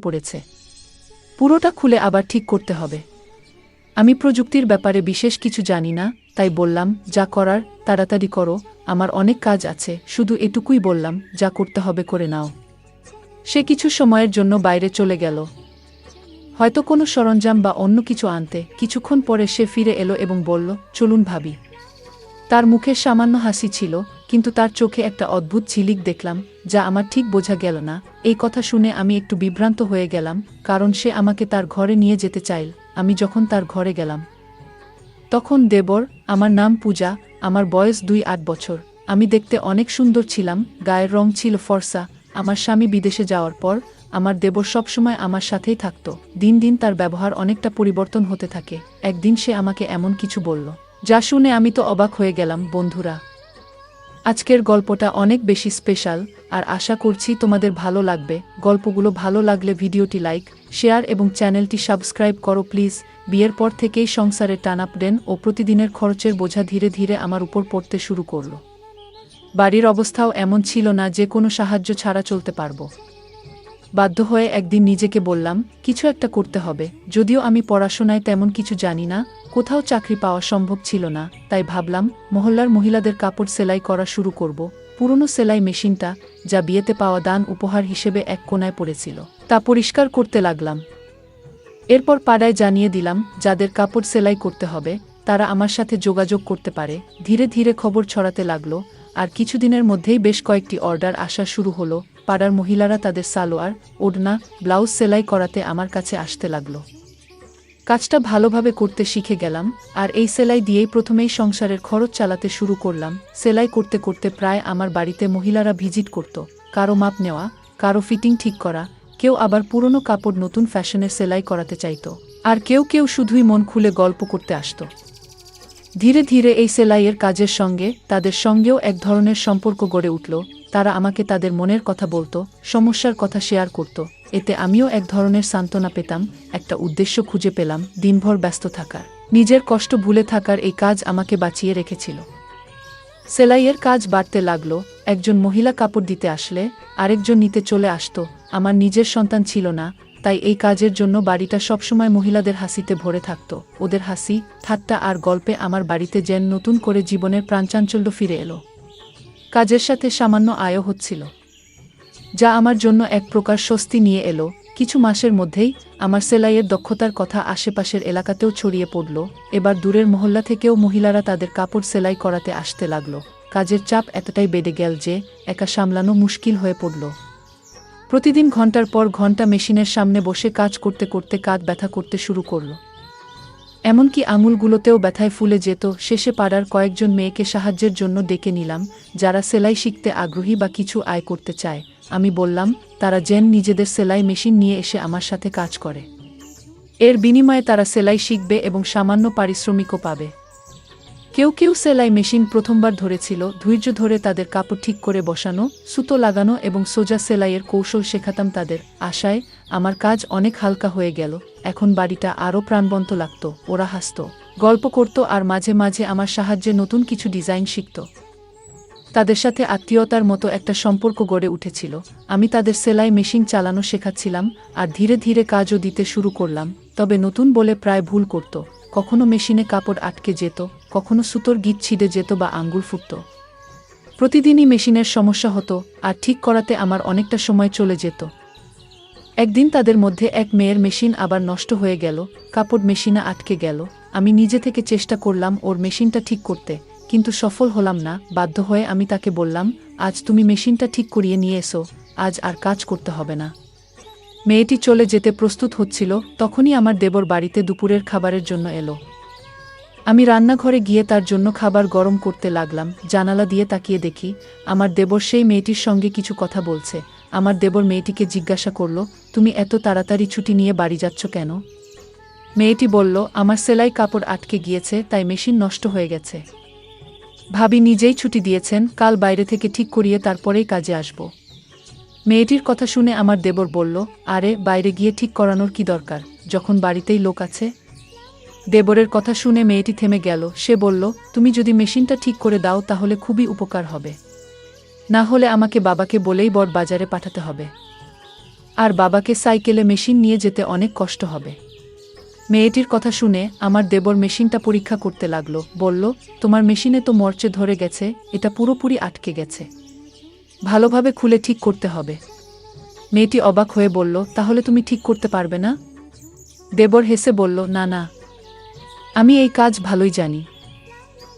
পড়েছে। পুরোটা খুলে আবার ঠিক করতে হবে। আমি প্রযুক্তির ব্যাপারে বিশেষ কিছু জানি না, তাই বললাম, যা করার তাড়াতাড়ি করো, আমার অনেক কাজ আছে। শুধু এটুকুই বললাম, যা করতে হবে করে নাও। সে কিছু সময়ের জন্য বাইরে চলে গেল, হয়তো কোনো সরঞ্জাম বা অন্য কিছু আনতে। কিছুক্ষণ পরে সে ফিরে এলো এবং বলল, চলুন ভাবি। তার মুখে সামান্য হাসি ছিল, কিন্তু তার চোখে একটা অদ্ভুত ঝিলিক দেখলাম, যা আমার ঠিক বোঝা গেল না। এই কথা শুনে আমি একটু বিভ্রান্ত হয়ে গেলাম, কারণ সে আমাকে তার ঘরে নিয়ে যেতে চাইল। আমি যখন তার ঘরে গেলাম, তখন দেবর, আমার নাম পূজা, আমার বয়স 2-8 বছর। আমি দেখতে অনেক সুন্দর ছিলাম, গায়ের রং ছিল ফর্সা। আমার স্বামী বিদেশে যাওয়ার পর আমার দেবর সবসময় আমার সাথেই থাকত। দিন দিন তার ব্যবহার অনেকটা পরিবর্তন হতে থাকে। একদিন সে আমাকে এমন কিছু বলল, যা শুনে আমি তো অবাক হয়ে গেলাম। বন্ধুরা, আজকের গল্পটা অনেক বেশি স্পেশাল, আর আশা করছি তোমাদের ভালো লাগবে। গল্পগুলো ভালো লাগলে ভিডিওটি লাইক, শেয়ার এবং চ্যানেলটি সাবস্ক্রাইব করো প্লিজ। বিয়ের পর থেকেই সংসারে টানাপোড়েন ও প্রতিদিনের খরচের বোঝা ধীরে ধীরে আমার উপর পড়তে শুরু করল। বাড়ির অবস্থাও এমন ছিল না যে কোনো সাহায্য ছাড়া চলতে পারবো। বাধ্য হয়ে একদিন নিজেকে বললাম, কিছু একটা করতে হবে। যদিও আমি পড়াশোনায় তেমন কিছু জানি না, কোথাও চাকরি পাওয়া সম্ভব ছিল না, তাই ভাবলাম মহল্লার মহিলাদের কাপড় সেলাই করা শুরু করব। পুরনো সেলাই মেশিনটা, যা বিয়েতে পাওয়া দান উপহার হিসেবে এক কোণায় পড়েছিল, তা পরিষ্কার করতে লাগলাম। এরপর পাড়ায় জানিয়ে দিলাম, যাদের কাপড় সেলাই করতে হবে তারা আমার সাথে যোগাযোগ করতে পারে। ধীরে ধীরে খবর ছড়াতে লাগলো, আর কিছুদিনের মধ্যেই বেশ কয়েকটি অর্ডার আসা শুরু হলো। পাড়ার মহিলারা তাদের সালোয়ার, ওড়না, ব্লাউজ সেলাই করাতে আমার কাছে আসতে লাগলো। কাজটা ভালোভাবে করতে শিখে গেলাম, আর এই সেলাই দিয়েই প্রথমেই সংসারের খরচ চালাতে শুরু করলাম। সেলাই করতে করতে প্রায় আমার বাড়িতে মহিলারা ভিজিট করত, কারো মাপ নেওয়া, কারো ফিটিং ঠিক করা, কেউ আবার পুরনো কাপড় নতুন ফ্যাশনের সেলাই করাতে চাইত, আর কেউ কেউ শুধুই মন খুলে গল্প করতে আসত। ধীরে ধীরে এই সেলাইয়ের কাজের সঙ্গে তাদের সঙ্গেও এক ধরনের সম্পর্ক গড়ে উঠল। তারা আমাকে তাদের মনের কথা বলতো, সমস্যার কথা শেয়ার করত। এতে আমিও এক ধরনের সান্ত্বনা পেতাম, একটা উদ্দেশ্য খুঁজে পেলাম। দিনভর ব্যস্ত থাকার, নিজের কষ্ট ভুলে থাকার এই কাজ আমাকে বাঁচিয়ে রেখেছিল। সেলাইয়ের কাজ বাড়তে লাগলো। একজন মহিলা কাপড় দিতে আসলে আরেকজন নিতে চলে আসতো। আমার নিজের সন্তান ছিল না, তাই এই কাজের জন্য বাড়িটা সবসময় মহিলাদের হাসিতে ভরে থাকত। ওদের হাসি, ঠাট্টা আর গল্পে আমার বাড়িতে যেন নতুন করে জীবনের প্রাণচাঞ্চল্য ফিরে এলো। কাজের সাথে সামান্য আয়ও হচ্ছিল, যা আমার জন্য এক প্রকার স্বস্তি নিয়ে এলো। কিছু মাসের মধ্যেই আমার সেলাইয়ের দক্ষতার কথা আশেপাশের এলাকাতেও ছড়িয়ে পড়ল। এবার দূরের মহল্লা থেকেও মহিলারা তাদের কাপড় সেলাই করাতে আসতে লাগলো। কাজের চাপ এতটাই বেড়ে গেল যে একা সামলানো মুশকিল হয়ে পড়ল। প্রতিদিন ঘন্টার পর ঘন্টা মেশিনের সামনে বসে কাজ করতে করতে কাঁধ ব্যথা করতে শুরু করল। এমনকি আঙুলগুলোতেও ব্যথায় ফুলে যেত। শেষে পাড়ার কয়েকজন মেয়েকে সাহায্যের জন্য ডেকে নিলাম, যারা সেলাই শিখতে আগ্রহী বা কিছু আয় করতে চায়। আমি বললাম, তারা যেন নিজেদের সেলাই মেশিন নিয়ে এসে আমার সাথে কাজ করে। এর বিনিময়ে তারা সেলাই শিখবে এবং সামান্য পারিশ্রমিকও পাবে। কেউ কেউ সেলাই মেশিন প্রথমবার ধরেছিল। ধৈর্য ধরে তাদের কাপড় ঠিক করে বসানো, সুতো লাগানো এবং সোজা সেলাইয়ের কৌশল শেখাতাম তাদের। আশায় আমার কাজ অনেক হালকা হয়ে গেল। এখন বাড়িটা আরও প্রাণবন্ত লাগত। ওরা হাসত, গল্প করত, আর মাঝে মাঝে আমার সাহায্যে নতুন কিছু ডিজাইন শিখত। তাদের সাথে আত্মীয়তার মতো একটা সম্পর্ক গড়ে উঠেছিল। আমি তাদের সেলাই মেশিন চালানো শেখাচ্ছিলাম, আর ধীরে ধীরে কাজও দিতে শুরু করলাম। তবে নতুন বলে প্রায় ভুল করত। কখনো মেশিনে কাপড় আটকে যেত, কখনো সুতোর গিঁট ছিঁড়ে যেত বা আঙ্গুল ফুটত। প্রতিদিনই মেশিনের সমস্যা হতো, আর ঠিক করাতে আমার অনেকটা সময় চলে যেত। একদিন তাদের মধ্যে এক মেয়ের মেশিন আবার নষ্ট হয়ে গেল, কাপড় মেশিনে আটকে গেল। আমি নিজে থেকে চেষ্টা করলাম ওর মেশিনটা ঠিক করতে, কিন্তু সফল হলাম না। বাধ্য হয়ে আমি তাকে বললাম, আজ তুমি মেশিনটা ঠিক করিয়ে নিয়ে এসো, আজ আর কাজ করতে হবে না। মেয়েটি চলে যেতে প্রস্তুত হচ্ছিল, তখনই আমার দেবর বাড়িতে দুপুরের খাবারের জন্য এলো। আমি রান্নাঘরে গিয়ে তার জন্য খাবার গরম করতে লাগলাম। জানালা দিয়ে তাকিয়ে দেখি আমার দেবর সেই মেয়েটির সঙ্গে কিছু কথা বলছে। আমার দেবর মেয়েটিকে জিজ্ঞাসা করল, তুমি এত তাড়াতাড়ি ছুটি নিয়ে বাড়ি যাচ্ছ কেন? মেয়েটি বলল, আমার সেলাই কাপড় আটকে গিয়েছে, তাই মেশিন নষ্ট হয়ে গেছে। ভাবি নিজেই ছুটি দিয়েছেন, কাল বাইরে থেকে ঠিক করিয়ে তারপরেই কাজে আসব। মেয়েটির কথা শুনে আমার দেবর বলল, আরে বাইরে গিয়ে ঠিক করানোর কি দরকার, যখন বাড়িতেই লোক আছে। দেবরের কথা শুনে মেয়েটি থেমে গেল। সে বলল, তুমি যদি মেশিনটা ঠিক করে দাও তাহলে খুবই উপকার হবে, না হলে আমাকে বাবাকে বলেই বড় বাজারে পাঠাতে হবে। আর বাবাকে সাইকেলে মেশিন নিয়ে যেতে অনেক কষ্ট হবে। মেয়েটির কথা শুনে আমার দেবর মেশিনটা পরীক্ষা করতে লাগলো। বলল, তোমার মেশিনে তো মরচে ধরে গেছে, এটা পুরোপুরি আটকে গেছে, ভালোভাবে খুলে ঠিক করতে হবে। মেয়েটি অবাক হয়ে বলল, তাহলে তুমি ঠিক করতে পারবে না? দেবর হেসে বলল, না না, আমি এই কাজ ভালোই জানি।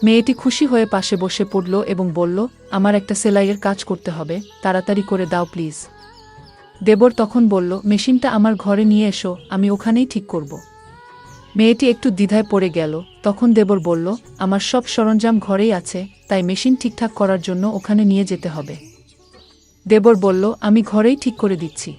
মেয়েটি খুশি হয়ে পাশে বসে পড়ল এবং বলল, আমার একটা সেলাইয়ের কাজ করতে হবে, তাড়াতাড়ি করে দাও প্লিজ। দেবর তখন বলল, মেশিনটা আমার ঘরে নিয়ে এসো, আমি ওখানেই ঠিক করব। মেয়েটি একটু দ্বিধায় পড়ে গেল। তখন দেবর বলল, আমার সব সরঞ্জাম ঘরেই আছে, তাই মেশিন ঠিকঠাক করার জন্য ওখানে নিয়ে যেতে হবে। দেবর বলল, আমি ঘরেই ঠিক করে দিচ্ছি।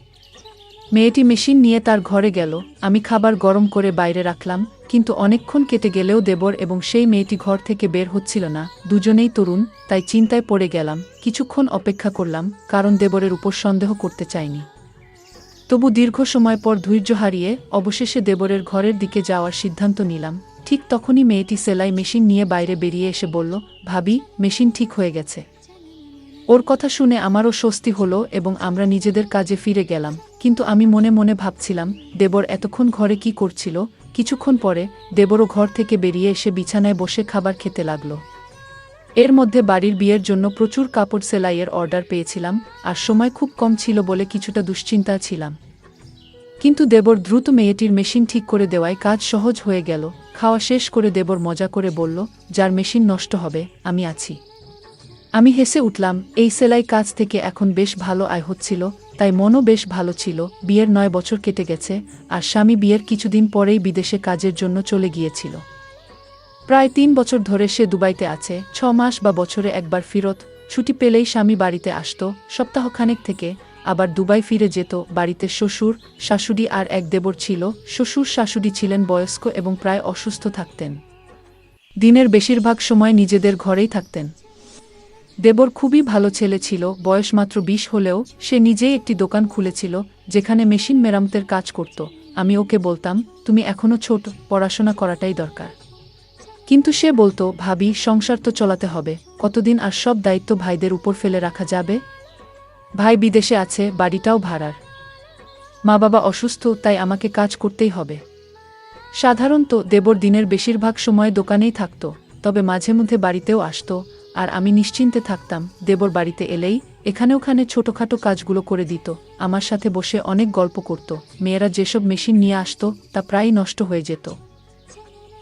মেয়েটি মেশিন নিয়ে তার ঘরে গেল। আমি খাবার গরম করে বাইরে রাখলাম, কিন্তু অনেকক্ষণ কেটে গেলেও দেবর এবং সেই মেয়েটি ঘর থেকে বের হচ্ছিল না। দুজনেই তরুণ, তাই চিন্তায় পড়ে গেলাম। কিছুক্ষণ অপেক্ষা করলাম, কারণ দেবরের উপর সন্দেহ করতে চাইনি। তবু দীর্ঘ সময় পর ধৈর্য হারিয়ে অবশেষে দেবরের ঘরের দিকে যাওয়ার সিদ্ধান্ত নিলাম। ঠিক তখনই মেয়েটি সেলাই মেশিন নিয়ে বাইরে বেরিয়ে এসে বলল, ভাবি, মেশিন ঠিক হয়ে গেছে। ওর কথা শুনে আমারও স্বস্তি হলো এবং আমরা নিজেদের কাজে ফিরে গেলাম। কিন্তু আমি মনে মনে ভাবছিলাম, দেবর এতক্ষণ ঘরে কি করছিল। কিছুক্ষণ পরে দেবরও ঘর থেকে বেরিয়ে এসে বিছানায় বসে খাবার খেতে লাগলো। এর মধ্যে বাড়ির বিয়ের জন্য প্রচুর কাপড় সেলাইয়ের অর্ডার পেয়েছিলাম, আর সময় খুব কম ছিল বলে কিছুটা দুশ্চিন্তা ছিলাম। কিন্তু দেবর দ্রুত মেয়েটির মেশিন ঠিক করে দেওয়ায় কাজ সহজ হয়ে গেল। খাওয়া শেষ করে দেবর মজা করে বলল, যার মেশিন নষ্ট হবে, আমি আছি। আমি হেসে উঠলাম। এই সেলাই কাজ থেকে এখন বেশ ভালো আয় হচ্ছিল, তাই মনও বেশ ভালো ছিল। বিয়ের 9 বছর কেটে গেছে, আর স্বামী বিয়ের কিছুদিন পরেই বিদেশে কাজের জন্য চলে গিয়েছিল। প্রায় 3 বছর ধরে সে দুবাইতে আছে। 6 মাস বা বছরে একবার ফিরত ছুটি পেলেই স্বামী বাড়িতে আসত। সপ্তাহখানেক থেকে আবার দুবাই ফিরে যেত। বাড়িতে শ্বশুর, শাশুড়ি আর এক দেবর ছিল। শ্বশুর শাশুড়ি ছিলেন বয়স্ক এবং প্রায় অসুস্থ থাকতেন। দিনের বেশিরভাগ সময় নিজেদের ঘরেই থাকতেন। দেবর খুবই ভালো ছেলে ছিল। বয়স মাত্র 20 হলেও সে নিজেই একটি দোকান খুলেছিল, যেখানে মেশিন মেরামতের কাজ করত। আমি ওকে বলতাম, তুমি এখনো ছোট, পড়াশোনা করাটাই দরকার। কিন্তু সে বলতো, ভাবি, সংসার তো চলাতে হবে, কতদিন আর সব দায়িত্ব ভাইদের উপর ফেলে রাখা যাবে? ভাই বিদেশে আছে, বাড়িটাও ভাড়ার। মা বাবা অসুস্থ, তাই আমাকে কাজ করতেই হবে। সাধারণত দেবর দিনের বেশিরভাগ সময় দোকানেই থাকত, তবে মাঝে মধ্যে বাড়িতেও আসত, আর আমি নিশ্চিন্তে থাকতাম। দেবর বাড়িতে এলেই এখানে ওখানে ছোটখাটো কাজগুলো করে দিত। আমার সাথে বসে অনেক গল্প করত। মেয়েরা যেসব মেশিন নিয়ে আসত তা প্রায়ই নষ্ট হয়ে যেত,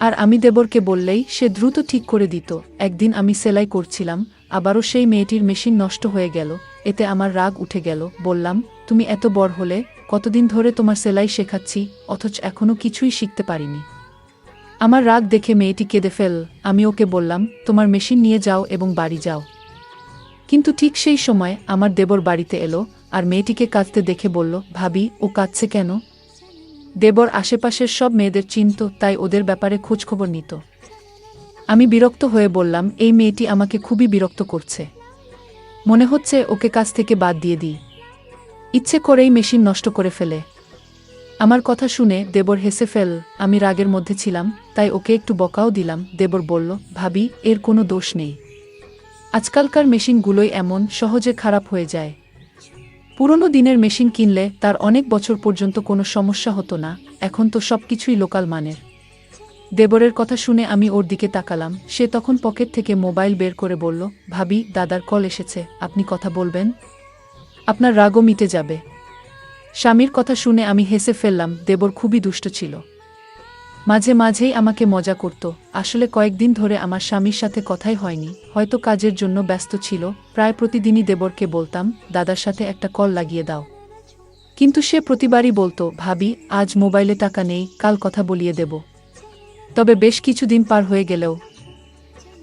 আর আমি দেবরকে বললেই সে দ্রুত ঠিক করে দিত। একদিন আমি সেলাই করছিলাম, আবারও সেই মেয়েটির মেশিন নষ্ট হয়ে গেল। এতে আমার রাগ উঠে গেল। বললাম, তুমি এত বড় হলে, কতদিন ধরে তোমার সেলাই শেখাচ্ছি, অথচ এখনো কিছুই শিখতে পারিনি। আমার রাগ দেখে মেয়েটি কেঁদে ফেল। আমি ওকে বললাম, তোমার মেশিন নিয়ে যাও এবং বাড়ি যাও। কিন্তু ঠিক সেই সময় আমার দেবর বাড়িতে এলো, আর মেয়েটিকে কাঁদতে দেখে বলল, ভাবি, ও কাঁদছে কেন? দেবর আশেপাশের সব মেয়েদের চিনত, তাই ওদের ব্যাপারে খোঁজখবর নিত। আমি বিরক্ত হয়ে বললাম, এই মেয়েটি আমাকে খুবই বিরক্ত করছে, মনে হচ্ছে ওকে কাজ থেকে বাদ দিয়ে দিই। ইচ্ছে করেই মেশিন নষ্ট করে ফেলে। আমার কথা শুনে দেবর হেসে ফেল। আমি রাগের মধ্যে ছিলাম, তাই ওকে একটু বকাও দিলাম। দেবর বলল, ভাবি, এর কোনো দোষ নেই। আজকালকার মেশিনগুলোই এমন, সহজে খারাপ হয়ে যায়। পুরনো দিনের মেশিন কিনলে তার অনেক বছর পর্যন্ত কোনো সমস্যা হতো না, এখন তো সবকিছুই লোকাল মানের। দেবরের কথা শুনে আমি ওর দিকে তাকালাম। সে তখন পকেট থেকে মোবাইল বের করে বলল, ভাবি, দাদার কল এসেছে, আপনি কথা বলবেন, আপনার রাগও মিটে যাবে। স্বামীর কথা শুনে আমি হেসে ফেললাম। দেবর খুবই দুষ্ট ছিল, মাঝে মাঝেই আমাকে মজা করত। আসলে কয়েকদিন ধরে আমার স্বামীর সাথে কথাই হয়নি, হয়তো কাজের জন্য ব্যস্ত ছিল। প্রায় প্রতিদিনই দেবরকে বলতাম, দাদার সাথে একটা কল লাগিয়ে দাও, কিন্তু সে প্রতিবারই বলতো, ভাবি, আজ মোবাইলে টাকা নেই, কাল কথা বলিয়ে দেব। তবে বেশ কিছুদিন পার হয়ে গেলেও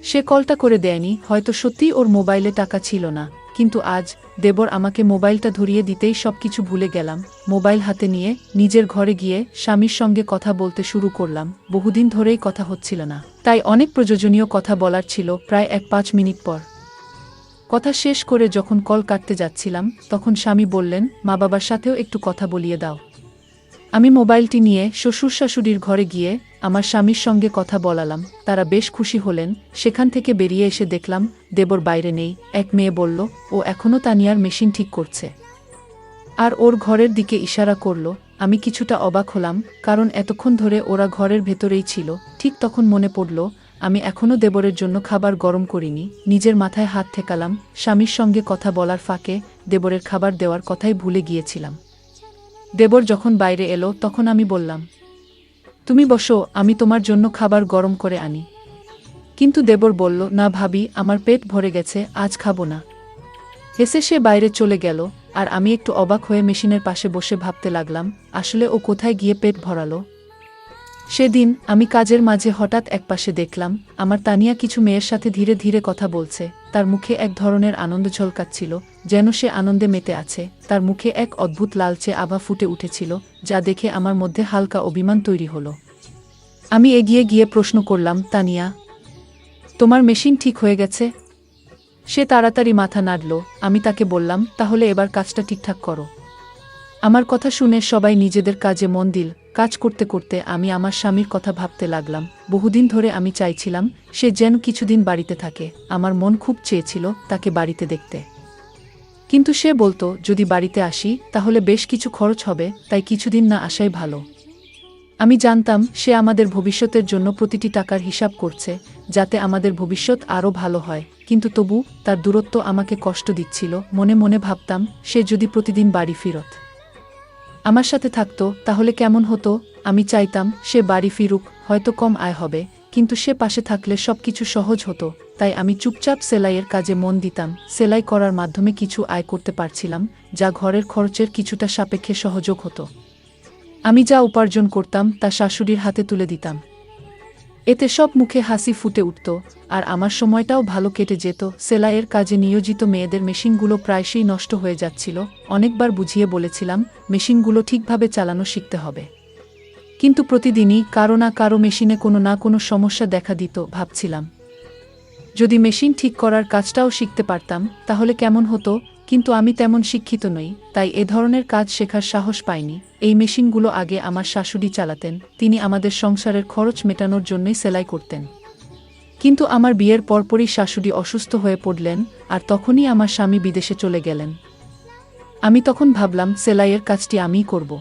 সে কলটা করে দেয়নি। হয়তো সত্যিই ওর মোবাইলে টাকা ছিল না। কিন্তু আজ দেবর আমাকে মোবাইলটা ধরিয়ে দিতেই সবকিছু ভুলে গেলাম। মোবাইল হাতে নিয়ে নিজের ঘরে গিয়ে স্বামীর সঙ্গে কথা বলতে শুরু করলাম। বহুদিন ধরেই কথা হচ্ছিল না, তাই অনেক প্রয়োজনীয় কথা বলার ছিল। প্রায় 1-5 মিনিট পর কথা শেষ করে যখন কল কাটতে যাচ্ছিলাম, তখন স্বামী বললেন, মা বাবার সাথেও একটু কথা বলিয়ে দাও। আমি মোবাইলটি নিয়ে শ্বশুর শাশুড়ির ঘরে গিয়ে আমার স্বামীর সঙ্গে কথা বলালাম। তারা বেশ খুশি হলেন। সেখান থেকে বেরিয়ে এসে দেখলাম দেবর বাইরে নেই। এক মেয়ে বলল, ও এখনও তানিয়ার মেশিন ঠিক করছে। আর ওর ঘরের দিকে ইশারা করল। আমি কিছুটা অবাক হলাম, কারণ এতক্ষণ ধরে ওরা ঘরের ভেতরেই ছিল। ঠিক তখন মনে পড়ল আমি এখনও দেবরের জন্য খাবার গরম করিনি। নিজের মাথায় হাত ঠেকালাম। স্বামীর সঙ্গে কথা বলার ফাঁকে দেবরের খাবার দেওয়ার কথাই ভুলে গিয়েছিলাম। দেবর যখন বাইরে এলো তখন আমি বললাম, তুমি বসো, আমি তোমার জন্য খাবার গরম করে আনি। কিন্তু দেবর বলল, না ভাবি, আমার পেট ভরে গেছে, আজ খাবো না। হেসে সে বাইরে চলে গেল। আর আমি একটু অবাক হয়ে মেশিনের পাশে বসে ভাবতে লাগলাম, আসলে ও কোথায় গিয়ে পেট ভরালো। সেদিন আমি কাজের মাঝে হঠাৎ একপাশে দেখলাম আমার তানিয়া কিছু মেয়ের সাথে ধীরে ধীরে কথা বলছে। তার মুখে এক ধরনের আনন্দ ঝলকাচ্ছিল, যেন সে আনন্দে মেতে আছে। তার মুখে এক অদ্ভুত লালচে আভা ফুটে উঠেছিল, যা দেখে আমার মধ্যে হালকা অভিমান তৈরি হলো। আমি এগিয়ে গিয়ে প্রশ্ন করলাম, তানিয়া, তোমার মেশিন ঠিক হয়ে গেছে? সে তাড়াতাড়ি মাথা নাড়ল। আমি তাকে বললাম, তাহলে এবার কাজটা ঠিকঠাক করো। আমার কথা শুনে সবাই নিজেদের কাজে মন দিল। কাজ করতে করতে আমি আমার স্বামীর কথা ভাবতে লাগলাম। বহুদিন ধরে আমি চাইছিলাম সে যেন কিছুদিন বাড়িতে থাকে। আমার মন খুব চেয়েছিল তাকে বাড়িতে দেখতে। কিন্তু সে বলতো, যদি বাড়িতে আসি তাহলে বেশ কিছু খরচ হবে, তাই কিছুদিন না আসাই ভালো। আমি জানতাম সে আমাদের ভবিষ্যতের জন্য প্রতিটি টাকার হিসাব করছে, যাতে আমাদের ভবিষ্যৎ আরও ভালো হয়। কিন্তু তবু তার দূরত্ব আমাকে কষ্ট দিচ্ছিল। মনে মনে ভাবতাম, সে যদি প্রতিদিন বাড়ি ফিরত আমার সাথে থাকতো তাহলে কেমন হতো। আমি চাইতাম সে বাড়ি ফিরুক, হয়তো কম আয় হবে, কিন্তু সে পাশে থাকলে সবকিছু সহজ হতো। তাই আমি চুপচাপ সেলাইয়ের কাজে মন দিতাম। সেলাই করার মাধ্যমে কিছু আয় করতে পারছিলাম, যা ঘরের খরচের কিছুটা সাপেক্ষে সহযোগ হতো। আমি যা উপার্জন করতাম তা শাশুড়ির হাতে তুলে দিতাম। এতে সব মুখে হাসি ফুটে উঠত, আর আমার সময়টাও ভালো কেটে যেত। সেলাইয়ের কাজে নিয়োজিত মেয়েদের মেশিনগুলো প্রায়শই নষ্ট হয়ে যাচ্ছিল। অনেকবার বুঝিয়ে বলেছিলাম মেশিনগুলো ঠিকভাবে চালানো শিখতে হবে, কিন্তু প্রতিদিনই কারো না কারো মেশিনে কোনো না কোনো সমস্যা দেখা দিত। ভাবছিলাম, যদি মেশিন ঠিক করার কাজটাও শিখতে পারতাম তাহলে কেমন হতো। কিন্তু আমি তেমন শিক্ষিত নই, তাই এ ধরনের কাজ শেখার সাহস পাইনি। এই মেশিনগুলো আগে আমার শাশুড়ি চালাতেন। তিনি আমাদের সংসারের খরচ মেটানোর জন্যই সেলাই করতেন। কিন্তু আমার বিয়ের পরপরই শাশুড়ি অসুস্থ হয়ে পড়লেন, আর তখনই আমার স্বামী বিদেশে চলে গেলেন। আমি তখন ভাবলাম সেলাইয়ের কাজটি আমিই করব।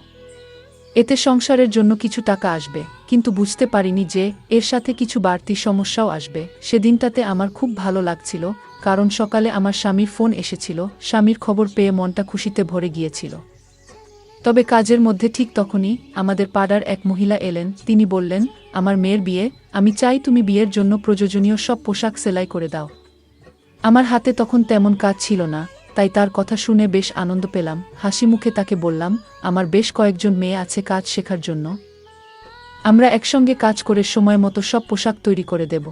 এতে সংসারের জন্য কিছু টাকা আসবে, কিন্তু বুঝতে পারিনি যে এর সাথে কিছু বাড়তি সমস্যাও আসবে। সেদিনটাতে আমার খুব ভালো লাগছিল, কারণ সকালে আমার স্বামীর ফোন এসেছিল। স্বামীর খবর পেয়ে মনটা খুশিতে ভরে গিয়েছিল। তবে কাজের মধ্যে ঠিক তখনই আমাদের পাড়ার এক মহিলা এলেন। তিনি বললেন, আমার মেয়ের বিয়ে, আমি চাই তুমি বিয়ের জন্য প্রয়োজনীয় সব পোশাক সেলাই করে দাও। আমার হাতে তখন তেমন কাজ ছিল না, তাই তার কথা শুনে বেশ আনন্দ পেলাম। হাসি মুখে তাকে বললাম, আমার বেশ কয়েকজন মেয়ে আছে কাজ শেখার জন্য, আমরা একসঙ্গে কাজ করে সময় মতো সব পোশাক তৈরি করে দেব।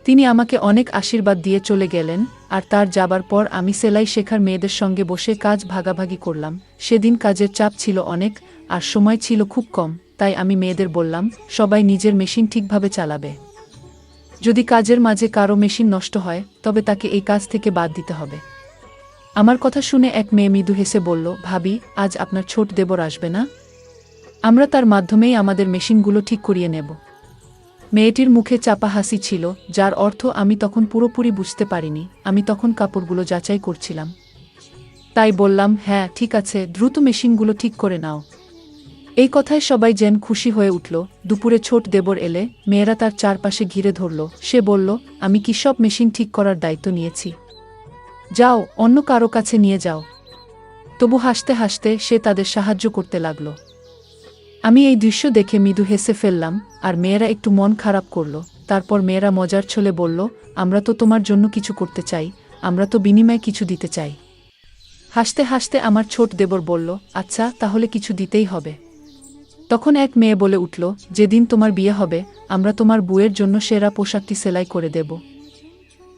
তিনি আমাকে অনেক আশীর্বাদ দিয়ে চলে গেলেন, আর তার যাবার পর আমি সেলাই শেখার মেয়েদের সঙ্গে বসে কাজ ভাগাভাগি করলাম। সেদিন কাজের চাপ ছিল অনেক, আর সময় ছিল খুব কম। তাই আমি মেয়েদের বললাম, সবাই নিজের মেশিন ঠিকভাবে চালাবে। যদি কাজের মাঝে কারো মেশিন নষ্ট হয় তবে তাকে এই কাজ থেকে বাদ দিতে হবে। আমার কথা শুনে এক মেয়ে মৃদু হেসে বলল, ভাবি, আজ আপনার ছোট দেবর আসবে না? আমরা তার মাধ্যমেই আমাদের মেশিনগুলো ঠিক করিয়ে নেব। মেয়েটির মুখে চাপা হাসি ছিল, যার অর্থ আমি তখন পুরোপুরি বুঝতে পারিনি। আমি তখন কাপড়গুলো যাচাই করছিলাম, তাই বললাম, হ্যাঁ ঠিক আছে, দ্রুত মেশিনগুলো ঠিক করে নাও। এই কথায় সবাই যেন খুশি হয়ে উঠল। দুপুরে ছোট দেবর এলে মেয়েরা তার চারপাশে ঘিরে ধরল। সে বলল, আমি কি সব মেশিন ঠিক করার দায়িত্ব নিয়েছি? যাও, অন্য কারো কাছে নিয়ে যাও। তবু হাসতে হাসতে সে তাদের সাহায্য করতে লাগল। আমি এই দৃশ্য দেখে মৃদু হেসে ফেললাম, আর মেয়েরা একটু মন খারাপ করল। তারপর মেয়েরা মজার ছলে বলল, আমরা তো তোমার জন্য কিছু করতে চাই, আমরা তো বিনিময়ে কিছু দিতে চাই। হাসতে হাসতে আমার ছোট দেবর বলল, আচ্ছা তাহলে কিছু দিতেই হবে। তখন এক মেয়ে বলে উঠল, যেদিন তোমার বিয়ে হবে আমরা তোমার বউয়ের জন্য সেরা পোশাকটি সেলাই করে দেব।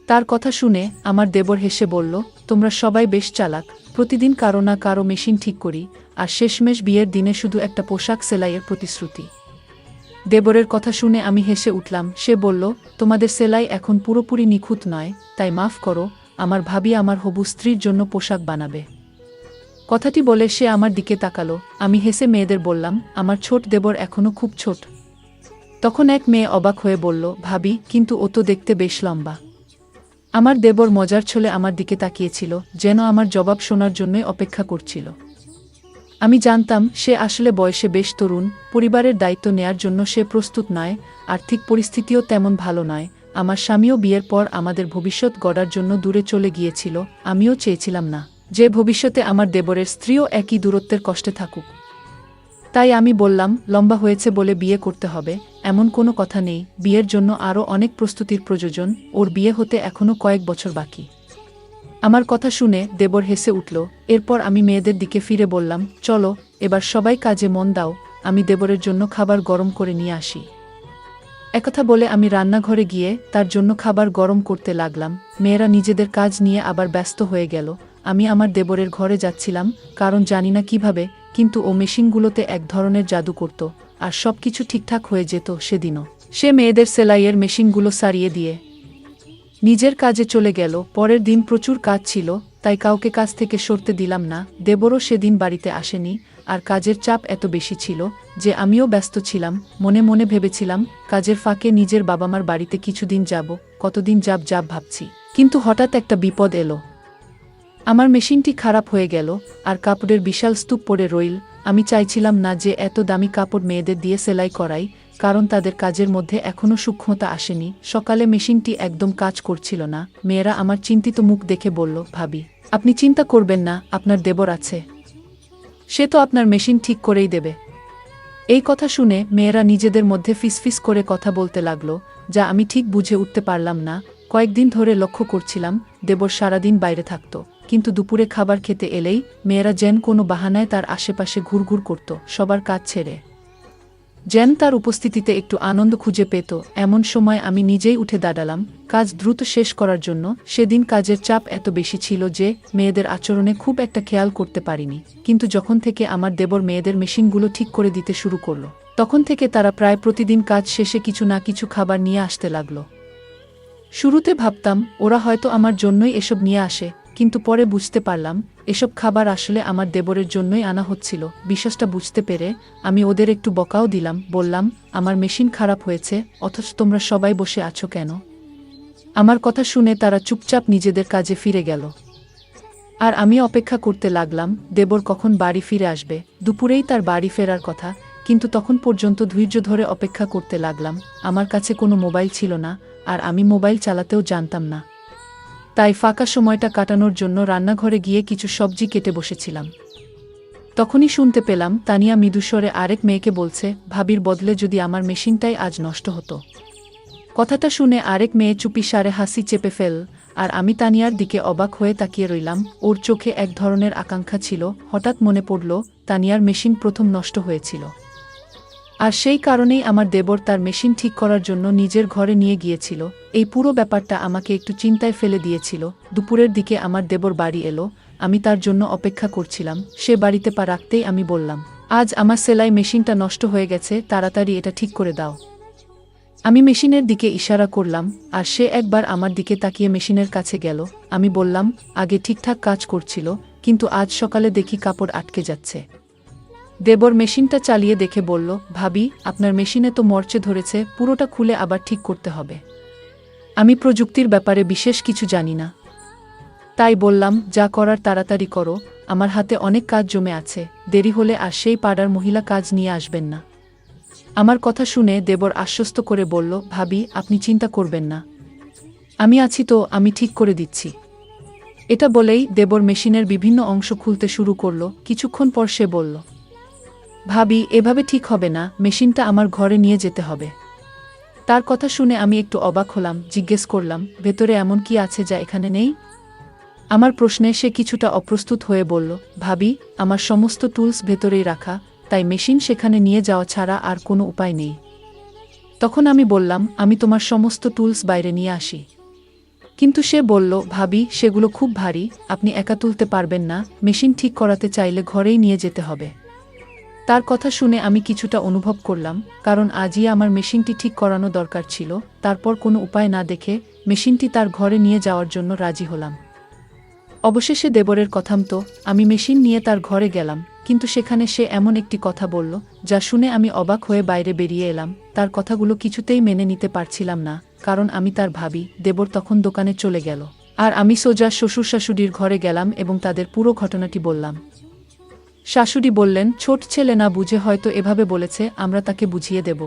তার কথা শুনে আমার দেবর হেসে বলল, তোমরা সবাই বেশ চালাক, প্রতিদিন কারো না কারো মেশিন ঠিক করি, আর শেষমেশ বিয়ের দিনে শুধু একটা পোশাক সেলাইয়ের প্রতিশ্রুতি। দেবরের কথা শুনে আমি হেসে উঠলাম। সে বলল, তোমাদের সেলাই এখন পুরোপুরি নিখুঁত নয়, তাই মাফ করো, আমার ভাবি আমার হবু স্ত্রীর জন্য পোশাক বানাবে। কথাটি বলে সে আমার দিকে তাকালো। আমি হেসে মেয়েদের বললাম, আমার ছোট দেবর এখনো খুব ছোট। তখন এক মেয়ে অবাক হয়ে বলল, ভাবি, কিন্তু ও তো দেখতে বেশ লম্বা। আমার দেবর মজার ছলে আমার দিকে তাকিয়েছিল, যেন আমার জবাব শোনার জন্যই অপেক্ষা করছিল। আমি জানতাম সে আসলে বয়সে বেশ তরুণ, পরিবারের দায়িত্ব নেয়ার জন্য সে প্রস্তুত নয়, আর্থিক পরিস্থিতিও তেমন ভালো নয়। আমার স্বামীও বিয়ের পর আমাদের ভবিষ্যৎ গড়ার জন্য দূরে চলে গিয়েছিল, আমিও চেয়েছিলাম না যে ভবিষ্যতে আমার দেবরের স্ত্রীও একই দূরত্বের কষ্টে থাকুক। তাই আমি বললাম, লম্বা হয়েছে বলে বিয়ে করতে হবে এমন কোনো কথা নেই, বিয়ের জন্য আরও অনেক প্রস্তুতির প্রয়োজন, ওর বিয়ে হতে এখনও কয়েক বছর বাকি। আমার কথা শুনে দেবর হেসে উঠল। এরপর আমি মেয়েদের দিকে ফিরে বললাম, চলো এবার সবাই কাজে মন দাও, আমি দেবরের জন্য খাবার গরম করে নিয়ে আসি। একথা বলে আমি রান্নাঘরে গিয়ে তার জন্য খাবার গরম করতে লাগলাম। মেয়েরা নিজেদের কাজ নিয়ে আবার ব্যস্ত হয়ে গেল। আমি আমার দেবরের ঘরে যাচ্ছিলাম, কারণ জানি না কিভাবে, কিন্তু ও মেশিনগুলোতে এক ধরনের জাদু করত, আর সব কিছু ঠিকঠাক হয়ে যেত। সেদিনও সে মেয়েদের সেলাইয়ের মেশিনগুলো সারিয়ে দিয়ে নিজের কাজে চলে গেল। পরের দিন প্রচুর কাজ ছিল, তাই কাউকে কাজ থেকে সরতে দিলাম না। দেবরও সেদিন বাড়িতে আসেনি, আর কাজের চাপ এত বেশি ছিল যে আমিও ব্যস্ত ছিলাম। মনে মনে ভেবেছিলাম, কাজের ফাঁকে নিজের বাবা-মার বাড়িতে কিছুদিন যাব, কতদিন যাব ভাবছি। কিন্তু হঠাৎ একটা বিপদ এলো। আমার মেশিনটি খারাপ হয়ে গেল, আর কাপড়ের বিশাল স্তূপ পড়ে রইল। আমি চাইছিলাম না যে এত দামি কাপড় মেয়েদের দিয়ে সেলাই করাই, কারণ তাদের কাজের মধ্যে এখনও সূক্ষ্মতা আসেনি। সকালে মেশিনটি একদম কাজ করছিল না। মেয়েরা আমার চিন্তিত মুখ দেখে বলল, ভাবি, আপনি চিন্তা করবেন না, আপনার দেবর আছে, সে তো আপনার মেশিন ঠিক করেই দেবে। এই কথা শুনে মেয়েরা নিজেদের মধ্যে ফিসফিস করে কথা বলতে লাগলো, যা আমি ঠিক বুঝে উঠতে পারলাম না। কয়েকদিন ধরে লক্ষ্য করছিলাম, দেবর সারাদিন বাইরে থাকত, কিন্তু দুপুরে খাবার খেতে এলেই মেয়েরা যেন কোনো বাহানায় তার আশেপাশে ঘুরঘুর করত, সবার কাজ ছেড়ে যেন তার উপস্থিতিতে একটু আনন্দ খুঁজে পেত। এমন সময় আমি নিজেই উঠে দাঁড়ালাম কাজ দ্রুত শেষ করার জন্য। সেদিন কাজের চাপ এত বেশি ছিল যে মেয়েদের আচরণে খুব একটা খেয়াল করতে পারিনি, কিন্তু যখন থেকে আমার দেবর মেয়েদের মেশিনগুলো ঠিক করে দিতে শুরু করলো, তখন থেকে তারা প্রায় প্রতিদিন কাজ শেষে কিছু না কিছু খাবার নিয়ে আসতে লাগলো। শুরুতে ভাবতাম ওরা হয়তো আমার জন্যই এসব নিয়ে আসে, কিন্তু পরে বুঝতে পারলাম এসব খাবার আসলে আমার দেবরের জন্যই আনা হচ্ছিল। বিশ্বাসটা বুঝতে পেরে আমি ওদের একটু বকাও দিলাম, বললাম, আমার মেশিন খারাপ হয়েছে, অথচ তোমরা সবাই বসে আছো কেন? আমার কথা শুনে তারা চুপচাপ নিজেদের কাজে ফিরে গেল, আর আমি অপেক্ষা করতে লাগলাম দেবর কখন বাড়ি ফিরে আসবে। দুপুরেই তার বাড়ি ফেরার কথা, কিন্তু তখন পর্যন্ত ধৈর্য ধরে অপেক্ষা করতে লাগলাম। আমার কাছে কোনো মোবাইল ছিল না, আর আমি মোবাইল চালাতেও জানতাম না, তাই ফাঁকা সময়টা কাটানোর জন্য রান্নাঘরে গিয়ে কিছু সবজি কেটে বসেছিলাম। তখনই শুনতে পেলাম তানিয়া মৃদুস্বরে আরেক মেয়েকে বলছে, ভাবির বদলে যদি আমার মেশিনটাই আজ নষ্ট হতো। কথাটা শুনে আরেক মেয়ে চুপিসারে হাসি চেপে ফেল, আর আমি তানিয়ার দিকে অবাক হয়ে তাকিয়ে রইলাম। ওর চোখে এক ধরনের আকাঙ্ক্ষা ছিল। হঠাৎ মনে পড়ল তানিয়ার মেশিন প্রথম নষ্ট হয়েছিল, আর সেই কারণেই আমার দেবর তার মেশিন ঠিক করার জন্য নিজের ঘরে নিয়ে গিয়েছিল। এই পুরো ব্যাপারটা আমাকে একটু চিন্তায় ফেলে দিয়েছিল। দুপুরের দিকে আমার দেবর বাড়ি এলো, আমি তার জন্য অপেক্ষা করছিলাম। সে বাড়িতে পা রাখতেই আমি বললাম, আজ আমার সেলাই মেশিনটা নষ্ট হয়ে গেছে, তাড়াতাড়ি এটা ঠিক করে দাও। আমি মেশিনের দিকে ইশারা করলাম, আর সে একবার আমার দিকে তাকিয়ে মেশিনের কাছে গেল। আমি বললাম, আগে ঠিকঠাক কাজ করছিল, কিন্তু আজ সকালে দেখি কাপড় আটকে যাচ্ছে। দেবর মেশিনটা চালিয়ে দেখে বলল, ভাবি, আপনার মেশিনে তো মরচে ধরেছে, পুরোটা খুলে আবার ঠিক করতে হবে। আমি প্রযুক্তির ব্যাপারে বিশেষ কিছু জানি না, তাই বললাম, যা করার তাড়াতাড়ি করো, আমার হাতে অনেক কাজ জমে আছে, দেরি হলে আর সেই পাড়ার মহিলা কাজ নিয়ে আসবেন না। আমার কথা শুনে দেবর আশ্বস্ত করে বলল, ভাবি, আপনি চিন্তা করবেন না, আমি আছি তো, আমি ঠিক করে দিচ্ছি। এটা বলেই দেবর মেশিনের বিভিন্ন অংশ খুলতে শুরু করল। কিছুক্ষণ পর সে বলল, ভাবি, এভাবে ঠিক হবে না, মেশিনটা আমার ঘরে নিয়ে যেতে হবে। তার কথা শুনে আমি একটু অবাক হলাম। জিজ্ঞেস করলাম, ভেতরে এমন কি আছে যা এখানে নেই? আমার প্রশ্নে সে কিছুটা অপ্রস্তুত হয়ে বলল, ভাবি, আমার সমস্ত টুলস ভেতরেই রাখা, তাই মেশিন সেখানে নিয়ে যাওয়া ছাড়া আর কোনো উপায় নেই। তখন আমি বললাম, আমি তোমার সমস্ত টুলস বাইরে নিয়ে আসি। কিন্তু সে বলল, ভাবি, সেগুলো খুব ভারী, আপনি একা তুলতে পারবেন না, মেশিন ঠিক করাতে চাইলে ঘরেই নিয়ে যেতে হবে। তার কথা শুনে আমি কিছুটা অনুভব করলাম, কারণ আজই আমার মেশিনটি ঠিক করানো দরকার ছিল। তারপর কোনো উপায় না দেখে মেশিনটি তার ঘরে নিয়ে যাওয়ার জন্য রাজি হলাম। অবশেষে দেবরের কথামতো আমি মেশিন নিয়ে তার ঘরে গেলাম, কিন্তু সেখানে সে এমন একটি কথা বলল যা শুনে আমি অবাক হয়ে বাইরে বেরিয়ে এলাম। তার কথাগুলো কিছুতেই মেনে নিতে পারছিলাম না, কারণ আমি তার ভাবি। দেবর তখন দোকানে চলে গেল, আর আমি সোজা শ্বশুর শাশুড়ির ঘরে গেলাম এবং তাদের পুরো ঘটনাটি বললাম। শাশুড়ি বললেন, ছোট ছেলে না বুঝে হয়তো এভাবে বলেছে, আমরা তাকে বুঝিয়ে দেব।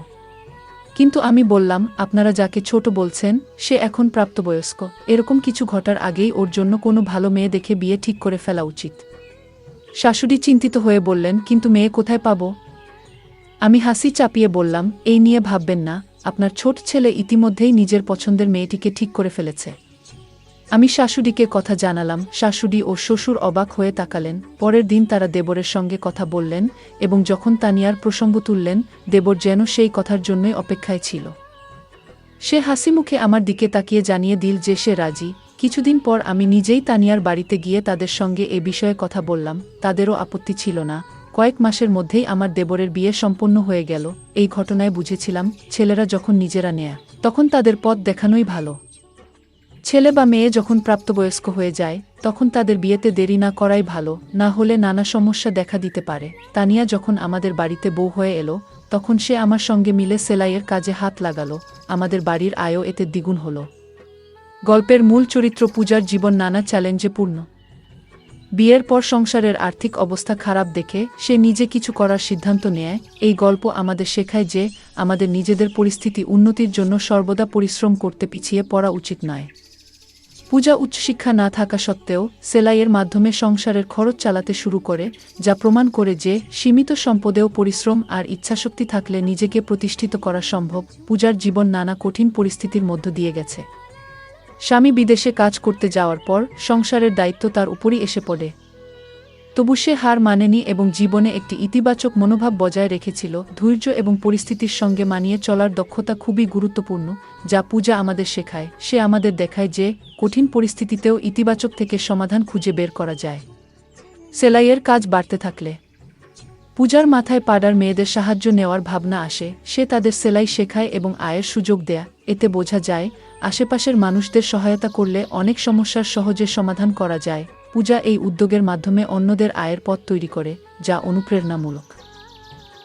কিন্তু আমি বললাম, আপনারা যাকে ছোট বলছেন সে এখন প্রাপ্তবয়স্ক, এরকম কিছু ঘটার আগেই ওর জন্য কোনো ভালো মেয়ে দেখে বিয়ে ঠিক করে ফেলা উচিত। শাশুড়ি চিন্তিত হয়ে বললেন, কিন্তু মেয়ে কোথায় পাবো? আমি হাসি চাপিয়ে বললাম, এই নিয়ে ভাববেন না, আপনার ছোট ছেলে ইতিমধ্যেই নিজের পছন্দের মেয়েটিকে ঠিক করে ফেলেছে। আমি শাশুড়িকে কথা জানালাম। শাশুড়ি ও শ্বশুর অবাক হয়ে তাকালেন। পরের দিন তারা দেবরের সঙ্গে কথা বললেন এবং যখন তানিয়ার প্রসঙ্গ তুললেন, দেবর যেন সেই কথার জন্যই অপেক্ষায় ছিল। সে হাসিমুখে আমার দিকে তাকিয়ে জানিয়ে দিল যে সে রাজি। কিছুদিন পর আমি নিজেই তানিয়ার বাড়িতে গিয়ে তাদের সঙ্গে এ বিষয়ে কথা বললাম। তাদেরও আপত্তি ছিল না। কয়েক মাসের মধ্যেই আমার দেবরের বিয়ে সম্পন্ন হয়ে গেল। এই ঘটনায় বুঝেছিলাম, ছেলেরা যখন নিজেরা নেয়া, তখন তাদের পথ দেখানোই ভালো। ছেলে বা মেয়ে যখন প্রাপ্তবয়স্ক হয়ে যায়, তখন তাদের বিয়েতে দেরি না করাই ভালো, না হলে নানা সমস্যা দেখা দিতে পারে। তানিয়া যখন আমাদের বাড়িতে বউ হয়ে এলো, তখন সে আমার সঙ্গে মিলে সেলাইয়ের কাজে হাত লাগালো। আমাদের বাড়ির আয়ও এতে দ্বিগুণ হলো। গল্পের মূল চরিত্র পূজার জীবন নানা চ্যালেঞ্জে পূর্ণ। বিয়ের পর সংসারের আর্থিক অবস্থা খারাপ দেখে সে নিজে কিছু করার সিদ্ধান্ত নেয়। এই গল্প আমাদের শেখায় যে আমাদের নিজেদের পরিস্থিতি উন্নতির জন্য সর্বদা পরিশ্রম করতে পিছিয়ে পড়া উচিত নয়। পূজা উচ্চশিক্ষা না থাকা সত্ত্বেও সেলাইয়ের মাধ্যমে সংসারের খরচ চালাতে শুরু করে, যা প্রমাণ করে যে সীমিত সম্পদেও পরিশ্রম আর ইচ্ছাশক্তি থাকলে নিজেকে প্রতিষ্ঠিত করা সম্ভব। পূজার জীবন নানা কঠিন পরিস্থিতির মধ্য দিয়ে গেছে। স্বামী বিদেশে কাজ করতে যাওয়ার পর সংসারের দায়িত্ব তার উপরই এসে পড়ে। তবু সে হার মানেনি এবং জীবনে একটি ইতিবাচক মনোভাব বজায় রেখেছিল। ধৈর্য এবং পরিস্থিতির সঙ্গে মানিয়ে চলার দক্ষতা খুবই গুরুত্বপূর্ণ, যা পূজা আমাদের শেখায়। সে আমাদের দেখায় যে কঠিন পরিস্থিতিতেও ইতিবাচক থেকে সমাধান খুঁজে বের করা যায়। সেলাইয়ের কাজ বাড়তে থাকলে পূজার মাথায় পাড়ার মেয়েদের সাহায্য নেওয়ার ভাবনা আসে। সে তাদের সেলাই শেখায় এবং আয়ের সুযোগ দেয়। এতে বোঝা যায়, আশেপাশের মানুষদের সহায়তা করলে অনেক সমস্যার সহজে সমাধান করা যায়। পূজা এই উদ্যোগের মাধ্যমে অন্যদের আয়ের পথ তৈরি করে, যা অনুপ্রেরণামূলক।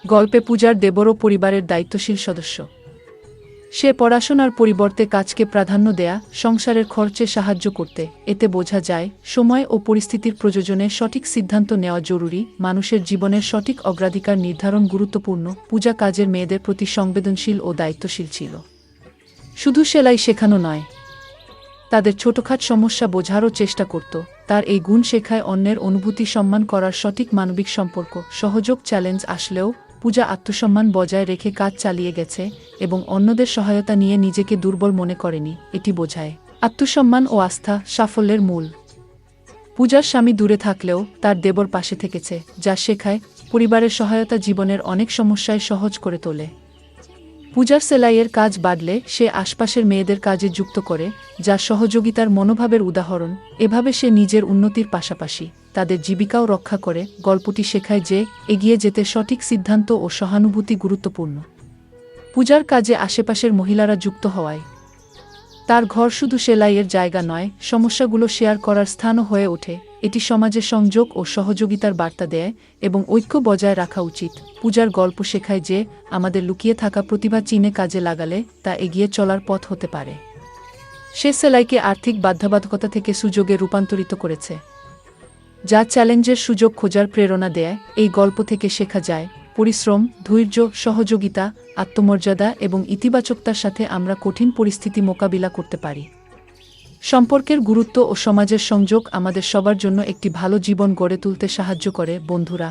গল্পে পূজার দেবরও পরিবারের দায়িত্বশীল সদস্য। সে পড়াশোনার পরিবর্তে কাজকে প্রাধান্য দেয়া, সংসারের খরচে সাহায্য করতে। এতে বোঝা যায়, সময় ও পরিস্থিতির প্রয়োজনে সঠিক সিদ্ধান্ত নেওয়া জরুরি। মানুষের জীবনের সঠিক অগ্রাধিকার নির্ধারণ গুরুত্বপূর্ণ। পূজা কাজের মেয়েদের প্রতি সংবেদনশীল ও দায়িত্বশীল ছিল। শুধু সেলাই শেখানো নয়, তাদের ছোটখাট সমস্যা বোঝারও চেষ্টা করত। তার এই গুণ শেখায় অন্যের অনুভূতি সম্মান করার সঠিক মানবিক সম্পর্ক। সহযোগ চ্যালেঞ্জ আসলেও পূজা আত্মসম্মান বজায় রেখে কাজ চালিয়ে গেছে এবং অন্যদের সহায়তা নিয়ে নিজেকে দুর্বল মনে করেনি। এটি বোঝায় আত্মসম্মান ও আস্থা সাফল্যের মূল। পূজার স্বামী দূরে থাকলেও তার দেবর পাশে থেকেছে, যা শেখায় পরিবারের সহায়তা জীবনের অনেক সমস্যায় সহজ করে তোলে। পূজার সেলাইয়ের কাজ বাড়লে সে আশপাশের মেয়েদের কাজে যুক্ত করে, যা সহযোগিতার মনোভাবের উদাহরণ। এভাবে সে নিজের উন্নতির পাশাপাশি তাদের জীবিকাও রক্ষা করে। গল্পটি শেখায় যে এগিয়ে যেতে সঠিক সিদ্ধান্ত ও সহানুভূতি গুরুত্বপূর্ণ। পূজার কাজে আশেপাশের মহিলারা যুক্ত হওয়ায় তার ঘর শুধু সেলাইয়ের জায়গা নয়, সমস্যাগুলো শেয়ার করার স্থানও হয়ে ওঠে। এটি সমাজে সংযোগ ও সহযোগিতার বার্তা দেয় এবং ঐক্য বজায় রাখা উচিত। পূজার গল্প শেখায় যে আমাদের লুকিয়ে থাকা প্রতিভা চিনে কাজে লাগালে তা এগিয়ে চলার পথ হতে পারে। সে সেলাইকে আর্থিক বাধ্যবাধকতা থেকে সুযোগে রূপান্তরিত করেছে, যা চ্যালেঞ্জের সুযোগ খোঁজার প্রেরণা দেয়। এই গল্প থেকে শেখা যায়, পরিশ্রম, ধৈর্য, সহযোগিতা, আত্মমর্যাদা এবং ইতিবাচকতার সাথে আমরা কঠিন পরিস্থিতি মোকাবিলা করতে পারি। সম্পর্কের গুরুত্ব ও সমাজের সংযোগ আমাদের সবার জন্য একটি ভালো জীবন গড়ে তুলতে সাহায্য করে। বন্ধুরা,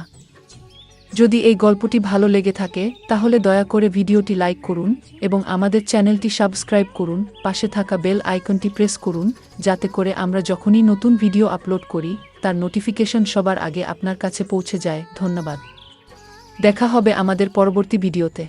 যদি এই গল্পটি ভালো লেগে থাকে তাহলে দয়া করে ভিডিওটি লাইক করুন এবং আমাদের চ্যানেলটি সাবস্ক্রাইব করুন। পাশে থাকা বেল আইকনটি প্রেস করুন, যাতে করে আমরা যখনই নতুন ভিডিও আপলোড করি তার নোটিফিকেশন সবার আগে আপনার কাছে পৌঁছে যায়। ধন্যবাদ। দেখা হবে আমাদের পরবর্তী ভিডিওতে।